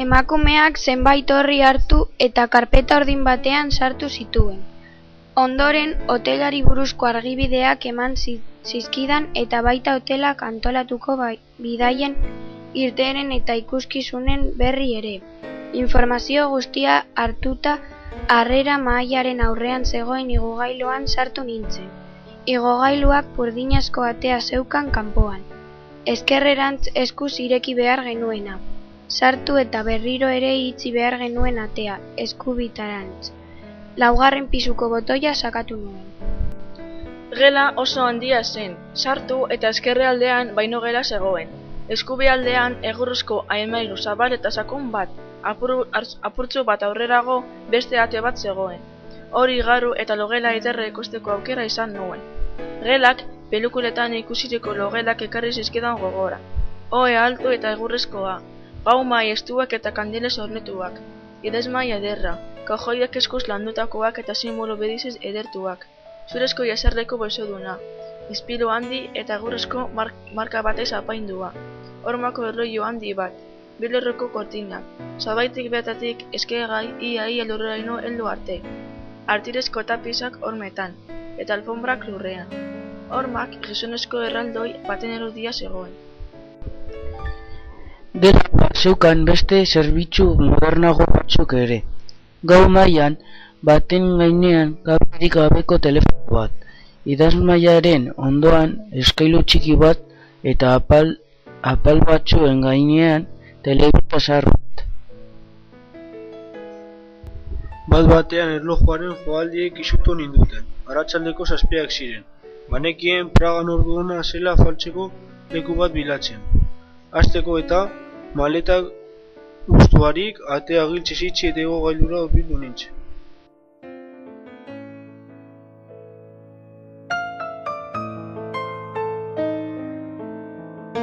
Emakumeak zenbait orri hartu eta karpeta ordin batean sartu zituen. Ondoren, hotelari buruzko argibideak eman zizkidan eta baita hotelak antolatuko bidaien irteeren eta ikuskizunen berri ere. Informazio guztia hartuta harrera mahaiaren aurrean zegoen igogailuan sartu nintzen. Igogailuak burdinazko atea zeukan kanpoan. Ezkerrerantz eskuz ireki behar genuena. Sartu eta berriro ere itxi behar genuen atea, eskubitarantz. Laugarren pisuko botoia sakatu nuen. Gela oso handia zen, sartu eta ezkerrealdean baino gela zegoen. Eskubealdean egurrezko aimailu zabal eta sakon bat, apurtzu bat aurrerago beste ate bat zegoen. Hori igaru eta logela ederra ikusteko aukera izan nuen. Gelak pelukuletan ikusiteko logelak ekarri zizkidan gogora. Ohe altu eta egurrezkoa, gau mai estuak eta kandiles ornetuak, idazmai ederra, kajoiak eskuz landutakoak eta simbolo bediziz edertuak, zurezko jasarleko boizoduna, izpilu handi eta egurrezko marka batez apaindua, hormako erloio handi bat, bilerroko kortinak, zabaitik beatatik eskegai ia lurreraino heldu arte, artirezko tapizak hormetan, eta alfombrak lurrean. Hormak gizonezko erraldoi baten erudia zegoen. Gela zeukan beste zerbitzu modernago batzuk ere. Gau mailan baten gainean gaberik gabeko telefono bat, idazmaiaren ondoan eskailu txiki bat eta apal batzuen gainean telebista zahar bat. Bat-batean erlojuaren joaldiek izutu ninduten, arratsaldeko 7 ziren. Banekien Pragan orduana zela faltzeko leku bat bilatzen. Hasteko eta maletak gustuarik atea giltze zitzi eta igogailura hurbildu nintzen.